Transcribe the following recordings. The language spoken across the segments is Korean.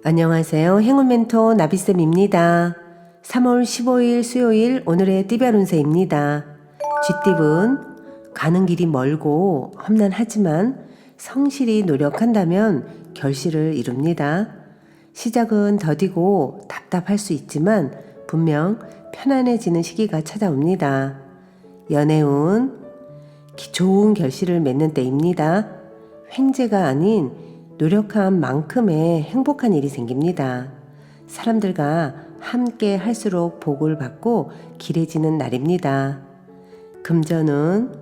안녕하세요. 행운 멘토 나비쌤입니다. 3월 15일 수요일 오늘의 띠별 운세입니다. 쥐띠분 가는 길이 멀고 험난하지만 성실히 노력한다면 결실을 이룹니다. 시작은 더디고 답답할 수 있지만 분명 편안해지는 시기가 찾아옵니다. 연애운 좋은 결실을 맺는 때입니다. 횡재가 아닌 노력한 만큼의 행복한 일이 생깁니다. 사람들과 함께 할수록 복을 받고 길해지는 날입니다. 금전은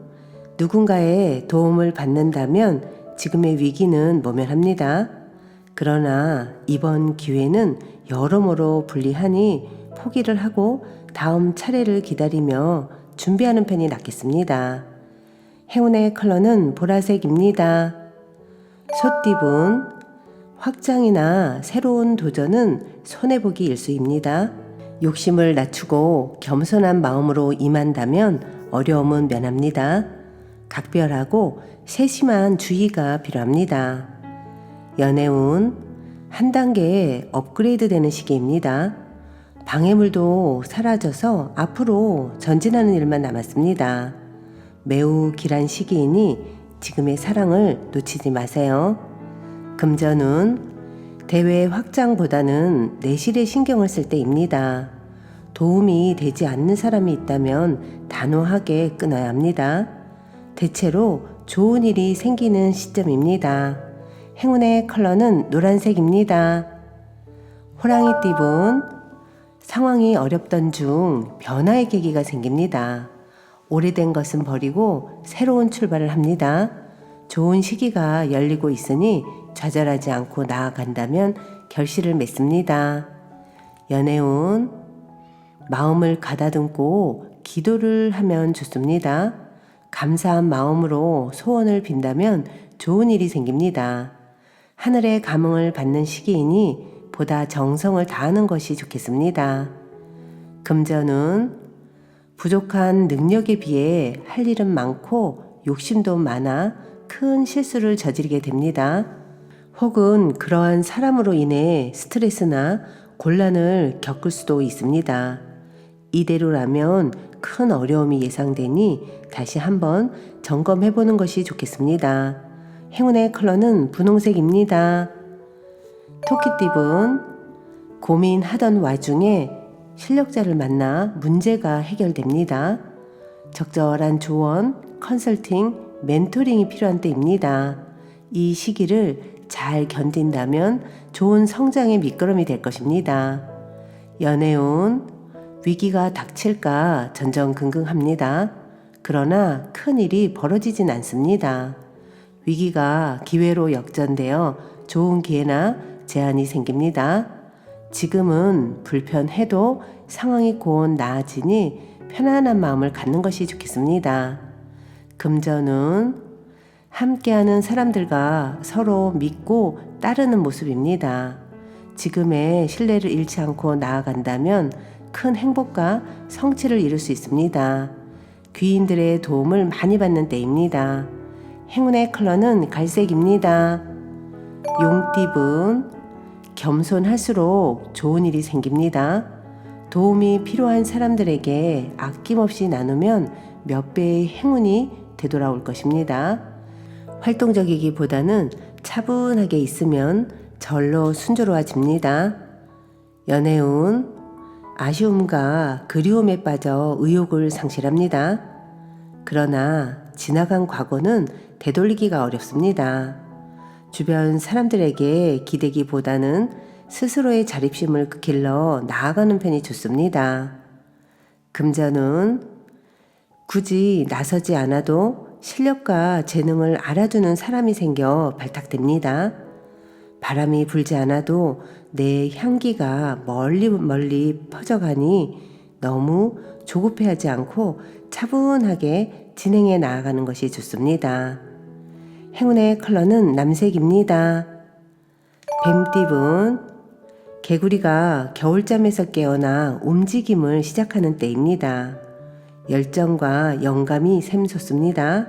누군가의 도움을 받는다면 지금의 위기는 모면합니다. 그러나 이번 기회는 여러모로 불리하니 포기를 하고 다음 차례를 기다리며 준비하는 편이 낫겠습니다. 행운의 컬러는 보라색입니다. 소띠분 확장이나 새로운 도전은 손해보기 일수입니다. 욕심을 낮추고 겸손한 마음으로 임한다면 어려움은 면합니다. 각별하고 세심한 주의가 필요합니다. 연애운 한 단계 업그레이드 되는 시기입니다. 방해물도 사라져서 앞으로 전진하는 일만 남았습니다. 매우 길한 시기이니 지금의 사랑을 놓치지 마세요. 금전운 대외 확장보다는 내실에 신경을 쓸 때입니다. 도움이 되지 않는 사람이 있다면 단호하게 끊어야 합니다. 대체로 좋은 일이 생기는 시점입니다. 행운의 컬러는 노란색입니다. 호랑이띠분 상황이 어렵던 중 변화의 계기가 생깁니다. 오래된 것은 버리고 새로운 출발을 합니다. 좋은 시기가 열리고 있으니 좌절하지 않고 나아간다면 결실을 맺습니다. 연애운 마음을 가다듬고 기도를 하면 좋습니다. 감사한 마음으로 소원을 빈다면 좋은 일이 생깁니다. 하늘의 감흥을 받는 시기이니 보다 정성을 다하는 것이 좋겠습니다. 금전운 부족한 능력에 비해 할 일은 많고 욕심도 많아 큰 실수를 저지르게 됩니다. 혹은 그러한 사람으로 인해 스트레스나 곤란을 겪을 수도 있습니다. 이대로라면 큰 어려움이 예상되니 다시 한번 점검해보는 것이 좋겠습니다. 행운의 컬러는 분홍색입니다. 토끼띠분 고민하던 와중에 실력자를 만나 문제가 해결됩니다. 적절한 조언, 컨설팅, 멘토링이 필요한 때입니다. 이 시기를 잘 견딘다면 좋은 성장의 밑거름이 될 것입니다. 연애운 위기가 닥칠까 전전긍긍합니다. 그러나 큰 일이 벌어지진 않습니다. 위기가 기회로 역전되어 좋은 기회나 제안이 생깁니다. 지금은 불편해도 상황이 곧 나아지니 편안한 마음을 갖는 것이 좋겠습니다. 금전은 함께하는 사람들과 서로 믿고 따르는 모습입니다. 지금의 신뢰를 잃지 않고 나아간다면 큰 행복과 성취를 이룰 수 있습니다. 귀인들의 도움을 많이 받는 때입니다. 행운의 컬러는 갈색입니다. 용띠분 겸손할수록 좋은 일이 생깁니다. 도움이 필요한 사람들에게 아낌없이 나누면 몇 배의 행운이 되돌아올 것입니다. 활동적이기보다는 차분하게 있으면 절로 순조로워집니다. 연애운 아쉬움과 그리움에 빠져 의욕을 상실합니다. 그러나 지나간 과거는 되돌리기가 어렵습니다. 주변 사람들에게 기대기보다는 스스로의 자립심을 길러 나아가는 편이 좋습니다. 금전은 굳이 나서지 않아도 실력과 재능을 알아주는 사람이 생겨 발탁됩니다. 바람이 불지 않아도 내 향기가 멀리 퍼져가니 너무 조급해하지 않고 차분하게 진행해 나아가는 것이 좋습니다. 행운의 컬러는 남색입니다. 뱀띠분 개구리가 겨울잠에서 깨어나 움직임을 시작하는 때입니다. 열정과 영감이 샘솟습니다.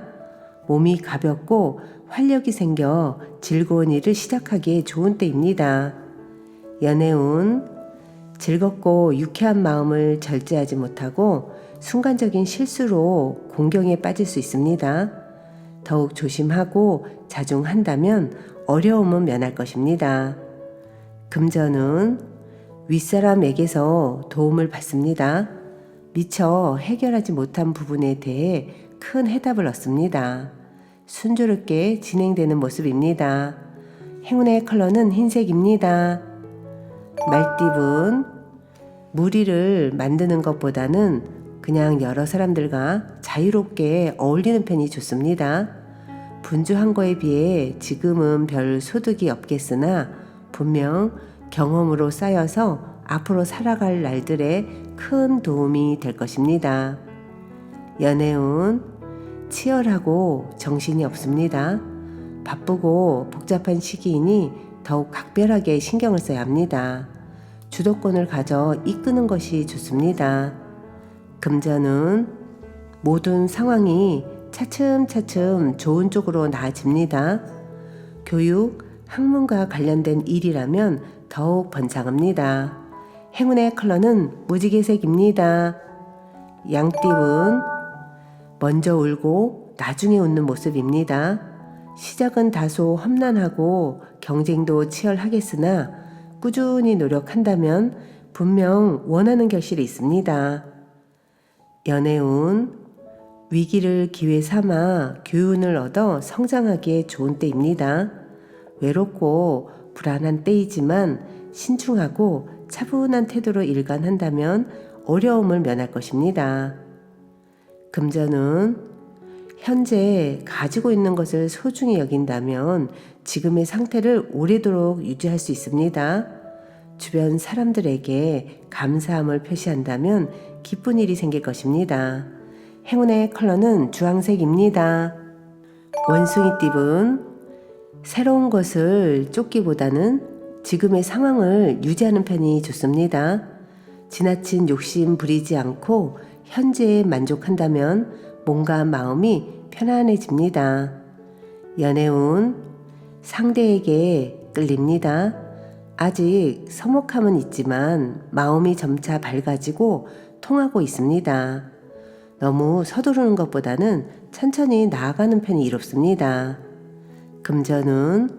몸이 가볍고 활력이 생겨 즐거운 일을 시작하기에 좋은 때입니다. 연애운 즐겁고 유쾌한 마음을 절제하지 못하고 순간적인 실수로 공경에 빠질 수 있습니다. 더욱 조심하고 자중한다면 어려움은 면할 것입니다. 금전은 윗사람에게서 도움을 받습니다. 미처 해결하지 못한 부분에 대해 큰 해답을 얻습니다. 순조롭게 진행되는 모습입니다. 행운의 컬러는 흰색입니다. 말띠분, 무리를 만드는 것보다는 그냥 여러 사람들과 자유롭게 어울리는 편이 좋습니다. 분주한 거에 비해 지금은 별 소득이 없겠으나 분명 경험으로 쌓여서 앞으로 살아갈 날들에 큰 도움이 될 것입니다. 연애운 치열하고 정신이 없습니다. 바쁘고 복잡한 시기이니 더욱 각별하게 신경을 써야 합니다. 주도권을 가져 이끄는 것이 좋습니다. 금전은 모든 상황이 차츰차츰 좋은 쪽으로 나아집니다. 교육, 학문과 관련된 일이라면 더욱 번창합니다. 행운의 컬러는 무지개색입니다. 양띠분, 먼저 울고 나중에 웃는 모습입니다. 시작은 다소 험난하고 경쟁도 치열하겠으나 꾸준히 노력한다면 분명 원하는 결실이 있습니다. 연애운, 위기를 기회 삼아 교훈을 얻어 성장하기에 좋은 때입니다. 외롭고 불안한 때이지만 신중하고 차분한 태도로 일관한다면 어려움을 면할 것입니다. 금전은 현재 가지고 있는 것을 소중히 여긴다면 지금의 상태를 오래도록 유지할 수 있습니다. 주변 사람들에게 감사함을 표시한다면 기쁜 일이 생길 것입니다. 행운의 컬러는 주황색입니다. 원숭이띠분, 새로운 것을 쫓기보다는 지금의 상황을 유지하는 편이 좋습니다. 지나친 욕심 부리지 않고 현재에 만족한다면 몸과 마음이 편안해집니다. 연애운, 상대에게 끌립니다. 아직 서먹함은 있지만 마음이 점차 밝아지고 통하고 있습니다. 너무 서두르는 것보다는 천천히 나아가는 편이 이롭습니다. 금전은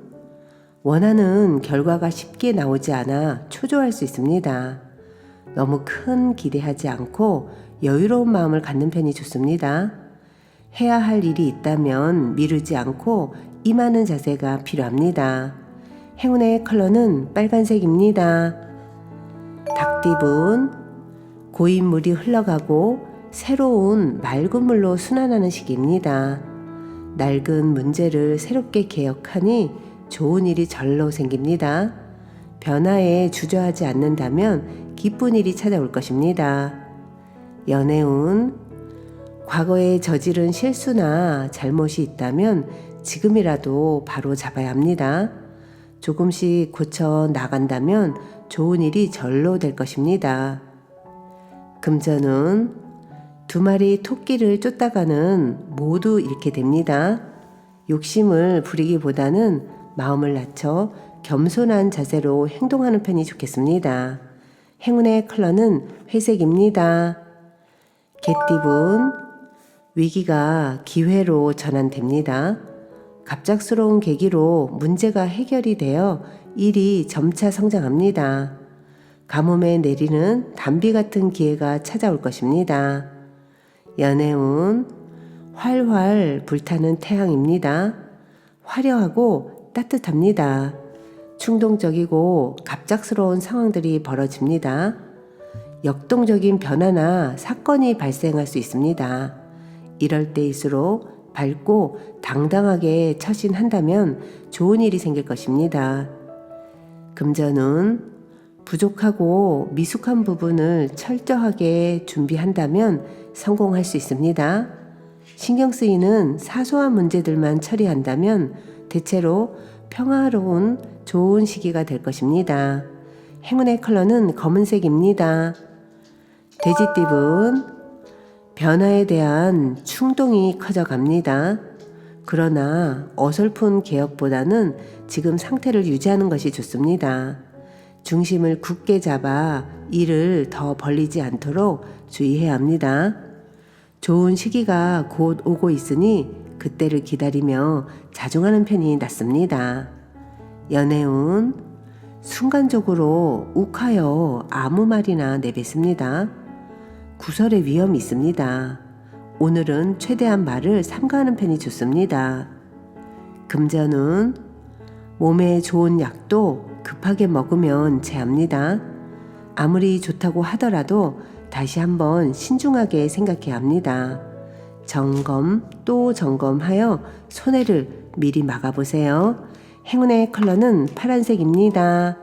원하는 결과가 쉽게 나오지 않아 초조할 수 있습니다. 너무 큰 기대하지 않고 여유로운 마음을 갖는 편이 좋습니다. 해야 할 일이 있다면 미루지 않고 임하는 자세가 필요합니다. 행운의 컬러는 빨간색입니다. 닭띠분, 고인 물이 흘러가고 새로운 맑은 물로 순환하는 시기입니다. 낡은 문제를 새롭게 개혁하니 좋은 일이 절로 생깁니다. 변화에 주저하지 않는다면 기쁜 일이 찾아올 것입니다. 연애운, 과거에 저지른 실수나 잘못이 있다면 지금이라도 바로 잡아야 합니다. 조금씩 고쳐 나간다면 좋은 일이 절로 될 것입니다. 금전은 두 마리 토끼를 쫓다가는 모두 잃게 됩니다. 욕심을 부리기보다는 마음을 낮춰 겸손한 자세로 행동하는 편이 좋겠습니다. 행운의 컬러는 회색입니다. 개띠분, 위기가 기회로 전환됩니다. 갑작스러운 계기로 문제가 해결이 되어 일이 점차 성장합니다. 가뭄에 내리는 단비 같은 기회가 찾아올 것입니다. 연애운, 활활 불타는 태양입니다. 화려하고 따뜻합니다. 충동적이고 갑작스러운 상황들이 벌어집니다. 역동적인 변화나 사건이 발생할 수 있습니다. 이럴 때일수록 밝고 당당하게 처신한다면 좋은 일이 생길 것입니다. 금전은 부족하고 미숙한 부분을 철저하게 준비한다면 성공할 수 있습니다. 신경 쓰이는 사소한 문제들만 처리한다면 대체로 평화로운 좋은 시기가 될 것입니다. 행운의 컬러는 검은색입니다. 돼지띠분, 변화에 대한 충동이 커져갑니다. 그러나 어설픈 개혁보다는 지금 상태를 유지하는 것이 좋습니다. 중심을 굳게 잡아 이를 더 벌리지 않도록 주의해야 합니다. 좋은 시기가 곧 오고 있으니 그때를 기다리며 자중하는 편이 낫습니다. 연애운 순간적으로 욱하여 아무 말이나 내뱉습니다. 구설의 위험이 있습니다. 오늘은 최대한 말을 삼가하는 편이 좋습니다. 금전운 몸에 좋은 약도 급하게 먹으면 체합니다. 아무리 좋다고 하더라도 다시 한번 신중하게 생각해야 합니다. 점검 또 점검하여 손해를 미리 막아보세요. 행운의 컬러는 파란색입니다.